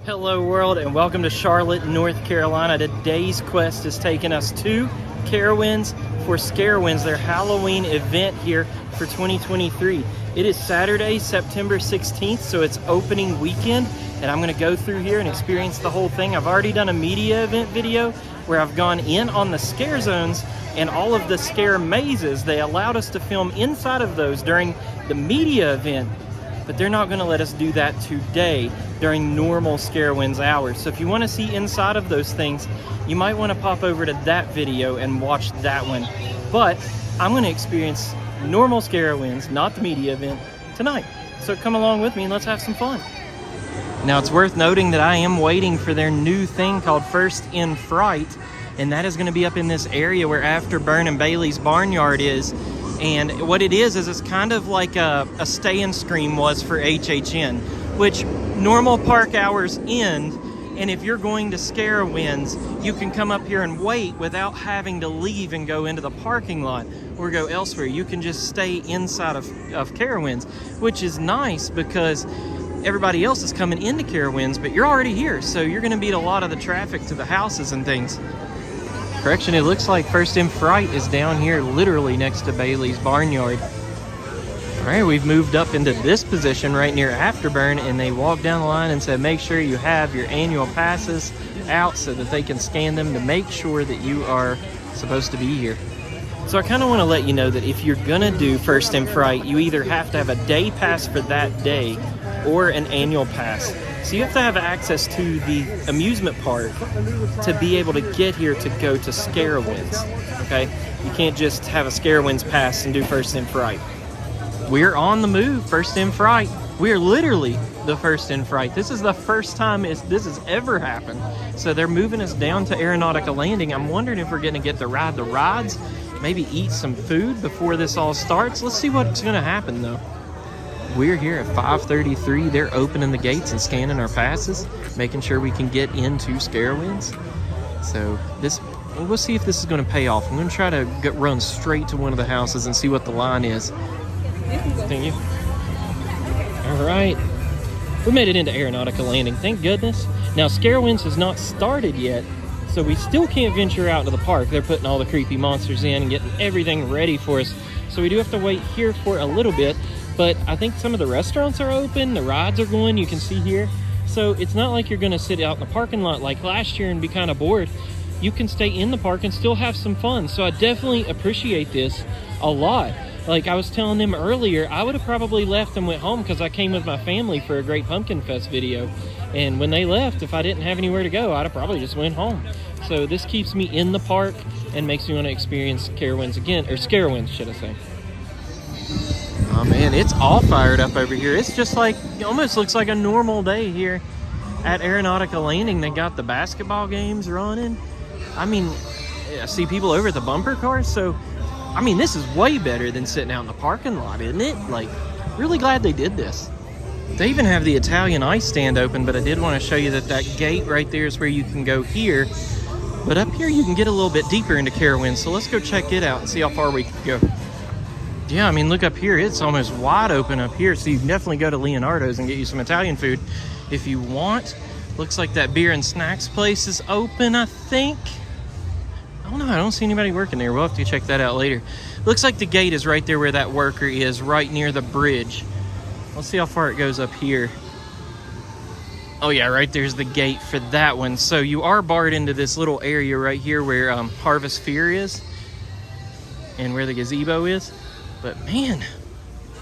Hello world and welcome to Charlotte, North Carolina. Today's quest is taking us to Carowinds for SCarowinds, their Halloween event here for 2023. It is Saturday, September 16th, so it's opening weekend, and I'm gonna go through here and experience the whole thing. I've already done a media event video where I've gone in on the scare zones and all of the scare mazes. They allowed us to film inside of those during the media event, but they're not gonna let us do that today during normal SCarowinds hours. So if you wanna see inside of those things, you might wanna pop over to that video and watch that one. But I'm gonna experience normal SCarowinds, not the media event, tonight. So come along with me and let's have some fun. Now it's worth noting that I am waiting for their new thing called First in Fright, and that is gonna be up in this area where Afterburn and Bailey's Barnyard is. And what it is it's kind of like a stay and scream was for HHN, which normal park hours end, and if you're going to SCarowinds, you can come up here and wait without having to leave and go into the parking lot or go elsewhere. You can just stay inside of Carowinds, which is nice because everybody else is coming into Carowinds, but you're already here, so you're gonna beat a lot of the traffic to the houses and things. Correction, it looks like First in Fright is down here literally next to Bailey's Barnyard. All right, we've moved up into this position right near Afterburn, and they walked down the line and said make sure you have your annual passes out so that they can scan them to make sure that you are supposed to be here. So I kind of want to let you know that if you're gonna do First in Fright, you either have to have a day pass for that day or an annual pass. So you have to have access to the amusement park to be able to get here to go to SCarowinds, okay? You can't just have a SCarowinds pass and do First in Fright. We're on the move, First in Fright. We're literally the First in Fright. This is the first time this has ever happened. So they're moving us down to Aeronautica Landing. I'm wondering if we're gonna get to ride the rides, maybe eat some food before this all starts. Let's see what's gonna happen though. We're here at 5:33. They're opening the gates and scanning our passes, making sure we can get into SCarowinds. So we'll see if this is going to pay off. I'm going to try to run straight to one of the houses and see what the line is. Thank you. All right. We made it into Aeronautica Landing, thank goodness. Now, SCarowinds has not started yet, so we still can't venture out to the park. They're putting all the creepy monsters in and getting everything ready for us. So we do have to wait here for a little bit. But I think some of the restaurants are open, the rides are going, you can see here. So it's not like you're gonna sit out in the parking lot like last year and be kind of bored. You can stay in the park and still have some fun. So I definitely appreciate this a lot. Like I was telling them earlier, I would have probably left and went home because I came with my family for a Great Pumpkin Fest video. And when they left, if I didn't have anywhere to go, I'd have probably just went home. So this keeps me in the park and makes me want to experience Carowinds again, or SCarowinds, should I say. Oh man, it's all fired up over here. It's just like, it almost looks like a normal day here at Aeronautica Landing. They got the basketball games running. I mean, I see people over at the bumper cars. So, I mean, this is way better than sitting out in the parking lot, isn't it? Like, really glad they did this. They even have the Italian ice stand open, but I did want to show you that gate right there is where you can go here. But up here, you can get a little bit deeper into Carowinds. So let's go check it out and see how far we can go. Yeah, I mean, look up here. It's almost wide open up here, so you can definitely go to Leonardo's and get you some Italian food if you want. Looks like that beer and snacks place is open, I think. I don't know. I don't see anybody working there. We'll have to check that out later. Looks like the gate is right there where that worker is, right near the bridge. Let's see how far it goes up here. Oh, yeah, right there's the gate for that one. So you are barred into this little area right here where Harvest Fear is and where the gazebo is. But man,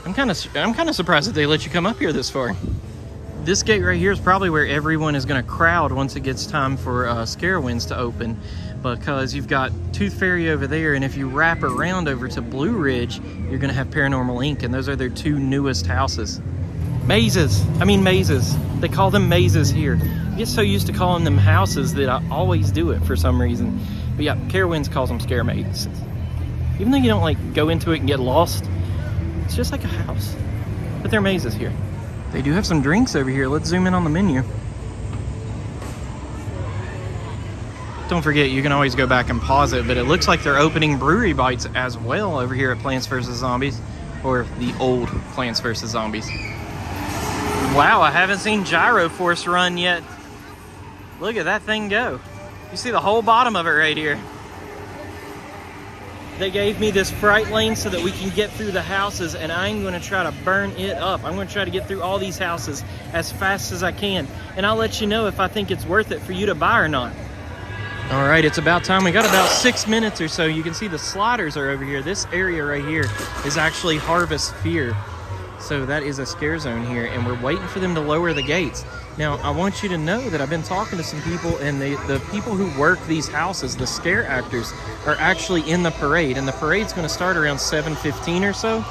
I'm kind of surprised that they let you come up here this far. This gate right here is probably where everyone is going to crowd once it gets time for SCarowinds to open, because you've got Tooth Fairy over there, and if you wrap around over to Blue Ridge, you're going to have Paranormal Inc., and those are their two newest houses. Mazes. They call them mazes here. I get so used to calling them houses that I always do it for some reason. But yeah, Carowinds calls them scare mazes. Even though you don't like go into it and get lost, it's just like a house. But they're mazes here. They do have some drinks over here. Let's zoom in on the menu. Don't forget, you can always go back and pause it, but it looks like they're opening brewery bites as well over here at Plants vs. Zombies, or the old Plants vs. Zombies. Wow, I haven't seen Gyro Force run yet. Look at that thing go. You see the whole bottom of it right here. They gave me this Fright lane so that we can get through the houses, and I'm going to try to burn it up. I'm going to try to get through all these houses as fast as I can, and I'll let you know if I think it's worth it for you to buy or not. All right, it's about time. We got about 6 minutes or so. You can see the sliders are over here. This area right here is actually Harvest Fear. So that is a scare zone here, and we're waiting for them to lower the gates. Now, I want you to know that I've been talking to some people, and the people who work these houses, the scare actors, are actually in the parade, and the parade's going to start around 7:15 or so.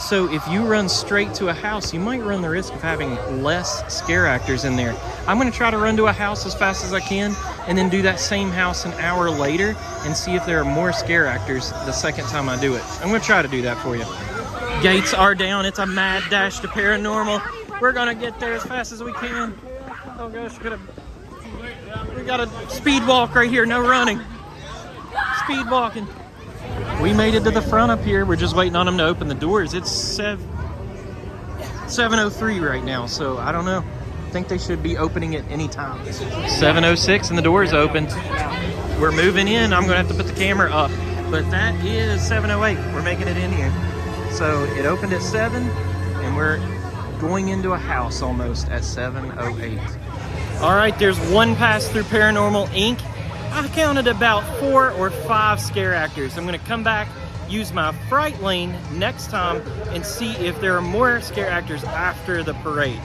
So if you run straight to a house, you might run the risk of having less scare actors in there. I'm going to try to run to a house as fast as I can, and then do that same house an hour later and see if there are more scare actors the second time I do it. I'm going to try to do that for you. Gates are down. It's a mad dash to paranormal. We're gonna get there as fast as we can. Oh gosh, we got a speed walk right here, no running. Speed walking. We made it to the front up here. We're just waiting on them to open the doors. It's 7:03 right now, so I don't know. I think they should be opening it any time. 7:06 and the door's opened. We're moving in. I'm gonna have to put the camera up, but that is 7:08. We're making it in here. So it opened at 7, and we're going into a house almost at 7:08. All right, there's one pass through Paranormal Inc. I counted about 4 or 5 scare actors. I'm gonna come back, use my Fright lane next time, and see if there are more scare actors after the parade.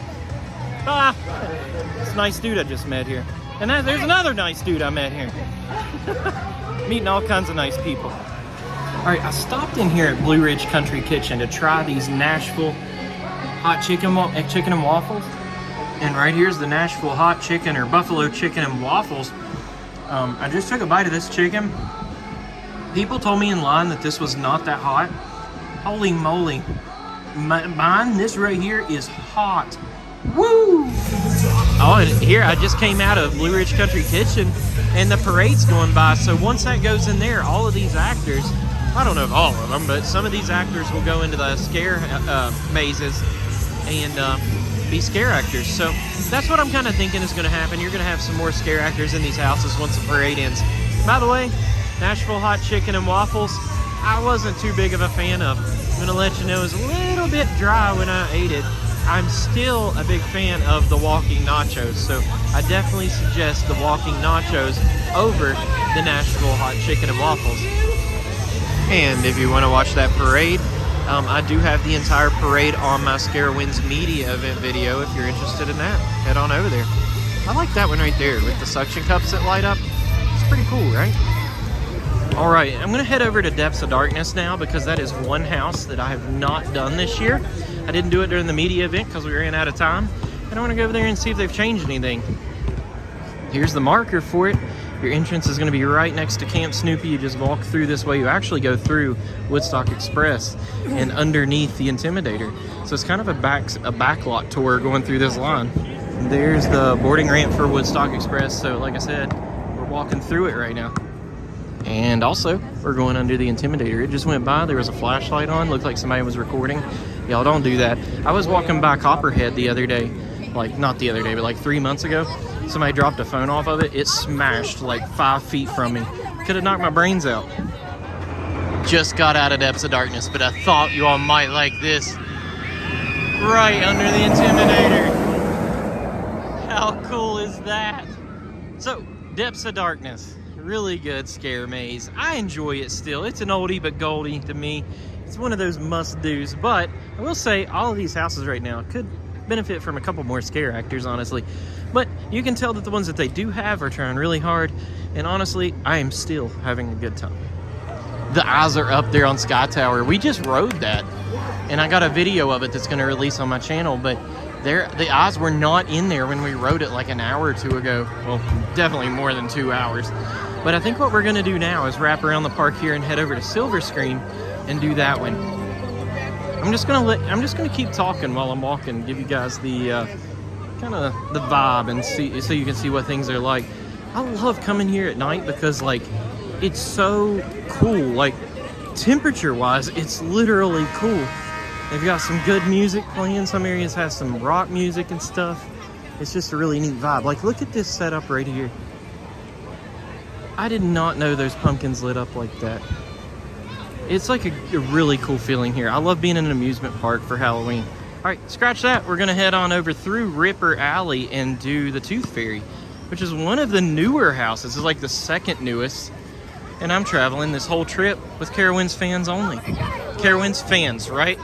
It's a nice dude I just met here. And there's another nice dude I met here. Meeting all kinds of nice people. All right, I stopped in here at Blue Ridge Country Kitchen to try these Nashville hot chicken and waffles. And right here's the Nashville hot chicken or buffalo chicken and waffles. I just took a bite of this chicken. People told me in line that this was not that hot. Holy moly. Mine, this right here is hot. Woo! Oh, and here I just came out of Blue Ridge Country Kitchen and the parade's going by. So once that goes in there, all of these actors, I don't know if all of them, but some of these actors will go into the scare mazes and be scare actors. So that's what I'm kind of thinking is going to happen. You're going to have some more scare actors in these houses once the parade ends. By the way, Nashville hot chicken and waffles, I wasn't too big of a fan of. I'm going to let you know it was a little bit dry when I ate it. I'm still a big fan of the walking nachos, so I definitely suggest the walking nachos over the Nashville hot chicken and waffles. And if you want to watch that parade, I do have the entire parade on my SCarowinds media event video. If you're interested in that, head on over there. I like that one right there with the suction cups that light up. It's pretty cool, right? All right, I'm gonna head over to Depths of Darkness now because that is one house that I have not done this year. I didn't do it during the media event because we ran out of time. And I want to go over there and see if they've changed anything. Here's the marker for it. Your entrance is going to be right next to Camp Snoopy. You just walk through this way. You actually go through Woodstock Express and underneath the Intimidator. So it's kind of a backlot tour going through this line. And there's the boarding ramp for Woodstock Express. So like I said, we're walking through it right now. And also, we're going under the Intimidator. It just went by. There was a flashlight on. Looked like somebody was recording. Y'all don't do that. I was walking by Copperhead the other day. Like, not the other day, but like 3 months ago. Somebody dropped a phone off of it. It smashed like 5 feet from me. Could have knocked my brains out. Just got out of Depths of Darkness, but I thought you all might like this. Right under the Intimidator. How cool is that? So, Depths of Darkness. Really good scare maze. I enjoy it still. It's an oldie but goldie to me. It's one of those must-dos, but I will say all of these houses right now could benefit from a couple more scare actors, honestly. But you can tell that the ones that they do have are trying really hard, and honestly, I am still having a good time. The eyes are up there on Sky Tower. We just rode that, and I got a video of it that's going to release on my channel, but the eyes were not in there when we rode it like an hour or two ago. Well, definitely more than 2 hours. But I think what we're going to do now is wrap around the park here and head over to Silver Screen and do that one. I'm just gonna keep talking while I'm walking, give you guys the kind of the vibe and see, so you can see what things are like. I love coming here at night because like it's so cool. Like temperature wise, it's literally cool. They've got some good music playing. Some areas have some rock music and stuff. It's just a really neat vibe. Like, look at this setup right here. I did not know those pumpkins lit up like that. It's like a really cool feeling here. I love being in an amusement park for Halloween. All right, scratch that. We're gonna head on over through Ripper Alley and do the Tooth Fairy, which is one of the newer houses. It's like the second newest. And I'm traveling this whole trip with Carowinds fans only. Carowinds fans, right?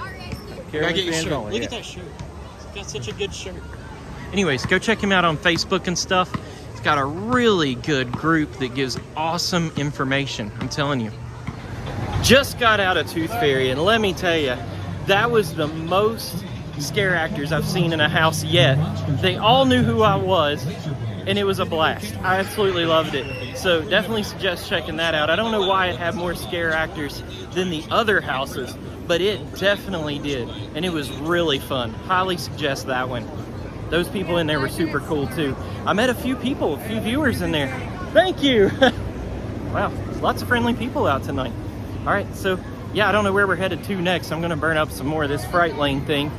Gotta get your shirt. Only, look at that shirt. It's got such a good shirt. Anyways, go check him out on Facebook and stuff. He's got a really good group that gives awesome information. I'm telling you. Just got out of Tooth Fairy, and let me tell you, that was the most scare actors I've seen in a house yet. They all knew who I was, and it was a blast. I absolutely loved it. So definitely suggest checking that out. I don't know why it had more scare actors than the other houses, but it definitely did, and it was really fun. Highly suggest that one. Those people in there were super cool too. I met a few people, a few viewers in there. Thank you. Wow, lots of friendly people out tonight. All right, so yeah, I don't know where we're headed to next. I'm gonna burn up some more of this Fright Lane thing.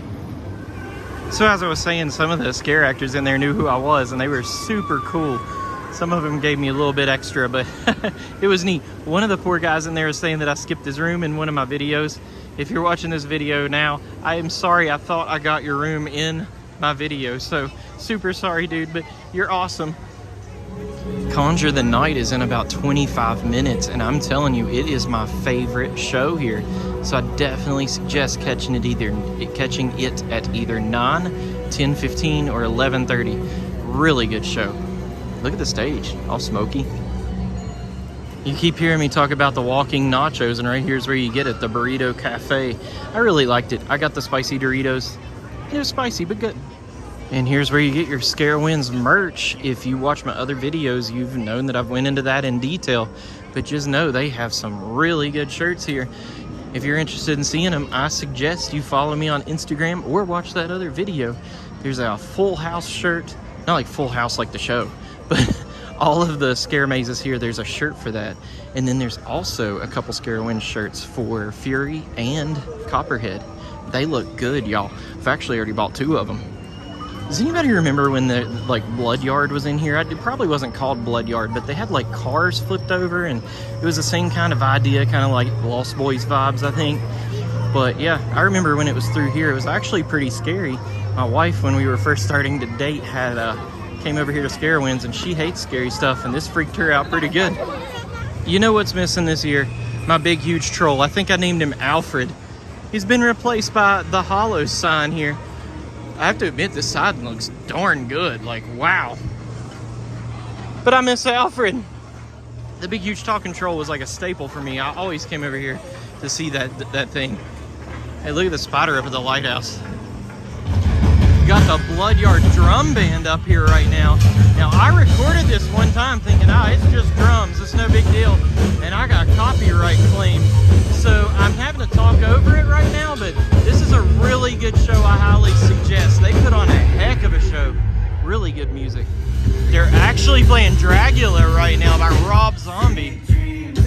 So as I was saying, some of the scare actors in there knew who I was, and they were super cool. Some of them gave me a little bit extra, but it was neat. One of the poor guys in there is saying that I skipped his room in one of my videos. If you're watching this video now, I am sorry. I thought I got your room in my video, so super sorry, dude, but you're awesome. Conjure the Night is in about 25 minutes, and I'm telling you, it is my favorite show here. So I definitely suggest catching it at either 9, 10:15, or 11:30. Really good show. Look at the stage, all smoky. You keep hearing me talk about the walking nachos, and right here's where you get it, the Burrito Cafe. I really liked it. I got the spicy Doritos. It was spicy, but good. And here's where you get your SCarowinds merch. If you watch my other videos, you've known that I've went into that in detail. But just know they have some really good shirts here. If you're interested in seeing them, I suggest you follow me on Instagram or watch that other video. There's a Full House shirt. Not like Full House like the show, but all of the Scare Mazes here, there's a shirt for that. And then there's also a couple SCarowinds shirts for Fury and Copperhead. They look good, y'all. I've actually already bought 2 of them. Does anybody remember when the Blood Yard was in here? It probably wasn't called Blood Yard, but they had like cars flipped over, and it was the same kind of idea, kind of like Lost Boys vibes, I think. But yeah, I remember when it was through here, it was actually pretty scary. My wife, when we were first starting to date, came over here to Carowinds, and she hates scary stuff, and this freaked her out pretty good. You know what's missing this year? My big huge troll. I think I named him Alfred. He's been replaced by the Hollow sign here. I have to admit, this siding looks darn good. Like, wow. But I miss Alfred. The big huge talking troll was like a staple for me. I always came over here to see that thing. Hey, look at the spider up at the lighthouse. We got the Blood Yard drum band up here right now. Now, I recorded this one time thinking, it's just drums. It's no big deal. And I got copyright claim. So I'm having to talk over it right now, but this is a really good show. I highly suggest. They put on a heck of a show. Really good music. They're actually playing Dragula right now by Rob Zombie.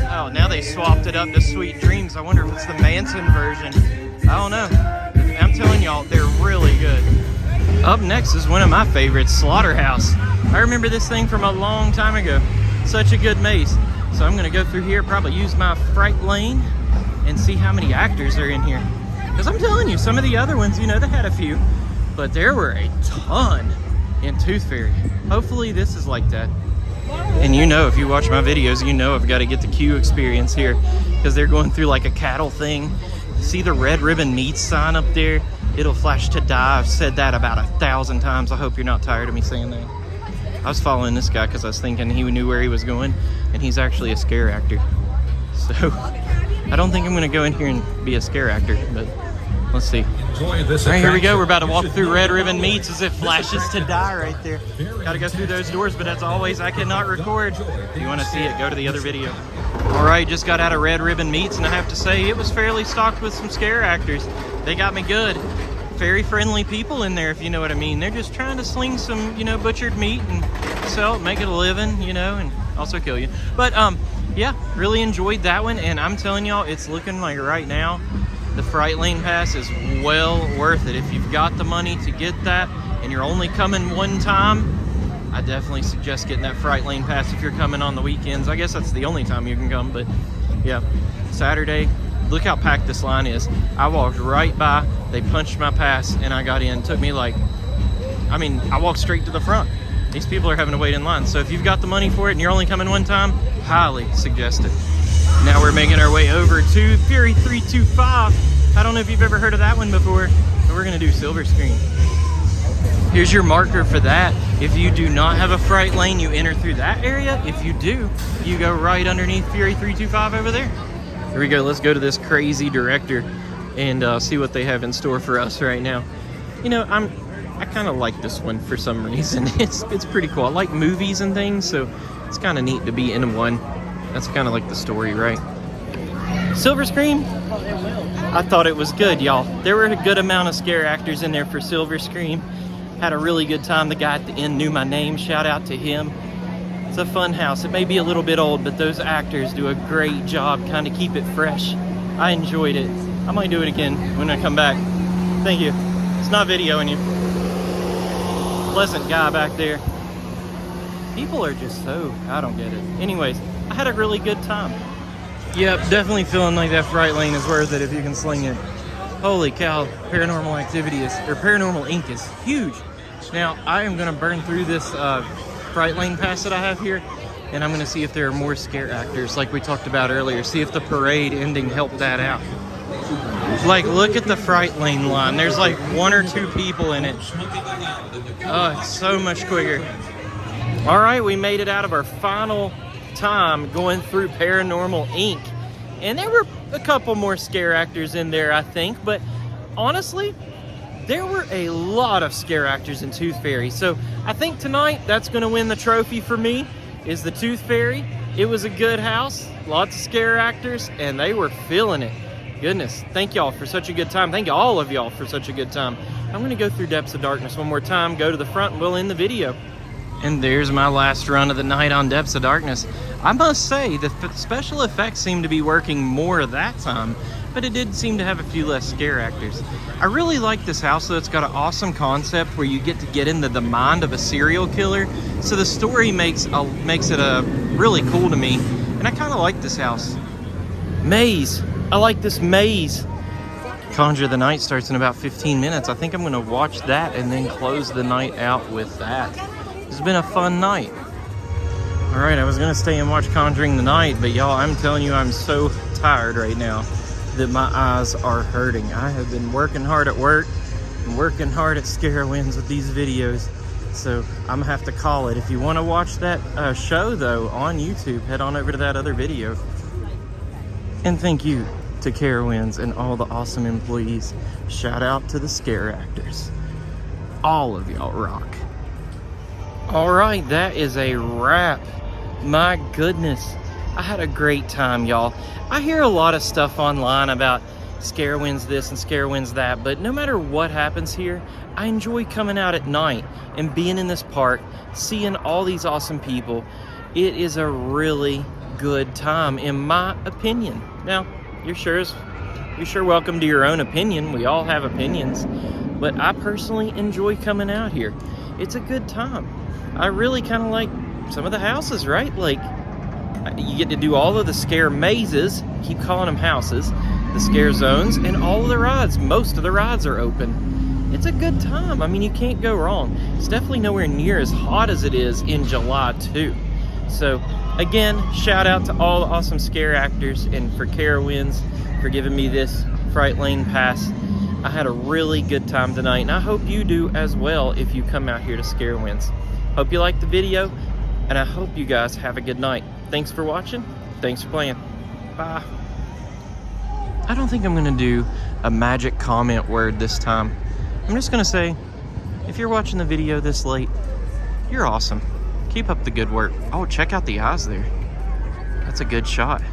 Oh, now they swapped it up to Sweet Dreams. I wonder if it's the Manson version. I don't know. I'm telling y'all, they're really good. Up next is one of my favorites, Slaughterhouse. I remember this thing from a long time ago. Such a good maze. So I'm gonna go through here, probably use my Fright Lane, and see how many actors are in here. Because I'm telling you, some of the other ones, they had a few, but there were a ton in Tooth Fairy. Hopefully this is like that. And if you watch my videos, I've got to get the queue experience here, because they're going through like a cattle thing. See the Red Ribbon Meats sign up there? It'll flash to die. I've said that about 1,000 times. I hope you're not tired of me saying that. I was following this guy because I was thinking he knew where he was going, and he's actually a scare actor. So I don't think I'm going to go in here and be a scare actor, but let's see. All right, here we go. We're about to walk through Red Ribbon Meats as it flashes to die right there. Got to go through those doors, but as always, I cannot record. If you want to see it, go to the other video. All right, just got out of Red Ribbon Meats, and I have to say it was fairly stocked with some scare actors. They got me good. Very friendly people in there, if you know what I mean. They're just trying to sling some, butchered meat and sell it, make it a living, and also kill you. But yeah, really enjoyed that one, and I'm telling y'all, it's looking like right now the Fright Lane Pass is well worth it. If you've got the money to get that, and you're only coming one time, I definitely suggest getting that Fright Lane pass if you're coming on the weekends. I guess that's the only time you can come, but yeah, Saturday, look how packed this line is. I walked right by, they punched my pass, and I got in. It took me like, I walked straight to the front. These people are having to wait in line. So if you've got the money for it and you're only coming one time, highly suggest it. Now we're making our way over to Fury 325. I don't know if you've ever heard of that one before, but we're gonna do silver screen. Here's your marker for that. If you do not have a Fright Lane, you enter through that area. If you do, you go right underneath Fury 325 over there. Here we go, let's go to this crazy director and see what they have in store for us right now. You know, I kind of like this one for some reason. It's pretty cool. I like movies and things, so it's kind of neat to be in one. That's kind of like the story, right? Silver Scream? I thought it was good, y'all. There were a good amount of scare actors in there for Silver Scream. Had a really good time. The guy at the end knew my name. Shout out to him. It's a fun house. It may be a little bit old, but those actors do a great job kind of keep it fresh. I enjoyed it. I might do it again when I come back. Thank you. It's not videoing you. Pleasant guy back there. People are just so, I don't get it. Anyways, I had a really good time. Yep, definitely feeling like that Fright Lane is worth it if you can sling it. Holy cow, Paranormal Activity is, or Paranormal Inc. is huge. Now, I am gonna burn through this Fright Lane pass that I have here, and I'm gonna see if there are more scare actors like we talked about earlier. See if the parade ending helped that out. Like, look at the Fright Lane line. There's like 1 or 2 people in it. Oh, it's so much quicker. All right, we made it out of our final time going through Paranormal Inc. And there were a couple more scare actors in there, I think, but honestly, there were a lot of scare actors in Tooth Fairy. So I think tonight that's gonna win the trophy for me, is the Tooth Fairy. It was a good house, lots of scare actors, and they were feeling it. Goodness, thank y'all for such a good time. Thank all of y'all for such a good time. I'm gonna go through Depths of Darkness one more time, go to the front, and we'll end the video. And there's my last run of the night on Depths of Darkness. I must say, the special effects seem to be working more that time, but it did seem to have a few less scare actors. I really like this house, though. It's got an awesome concept where you get into the mind of a serial killer. So the story makes it really cool to me, and I kind of like this house. Maze. I like this maze. Conjure the Night starts in about 15 minutes. I think I'm gonna watch that and then close the night out with that. It's been a fun night. All right, I was gonna stay and watch Conjuring the Night, but y'all, I'm telling you, I'm so tired right now that my eyes are hurting. I have been working hard at work and working hard at SCarowinds with these videos. So I'm gonna have to call it. If you wanna watch that show though on YouTube, head on over to that other video. And thank you to Carowinds and all the awesome employees. Shout out to the scare actors. All of y'all rock. All right, that is a wrap. My goodness, I had a great time, y'all. I hear a lot of stuff online about SCarowinds this and SCarowinds that, but no matter what happens here, I enjoy coming out at night and being in this park, seeing all these awesome people. It is a really good time, in my opinion. Now, you're sure welcome to your own opinion. We all have opinions, but I personally enjoy coming out here. It's a good time. I really kind of like some of the houses, right? Like, you get to do all of the scare mazes, keep calling them houses, the scare zones, and all of the rides. Most of the rides are open. It's a good time. I mean, you can't go wrong. It's definitely nowhere near as hot as it is in July too. So again, shout out to all the awesome scare actors and for Carowinds for giving me this Fright Lane pass. I had a really good time tonight, and I hope you do as well if you come out here to Carowinds. Hope you liked the video, and I hope you guys have a good night. Thanks for watching. Thanks for playing. Bye. I don't think I'm gonna do a magic comment word this time. I'm just gonna say, if you're watching the video this late, you're awesome. Keep up the good work. Oh, check out the eyes there. That's a good shot.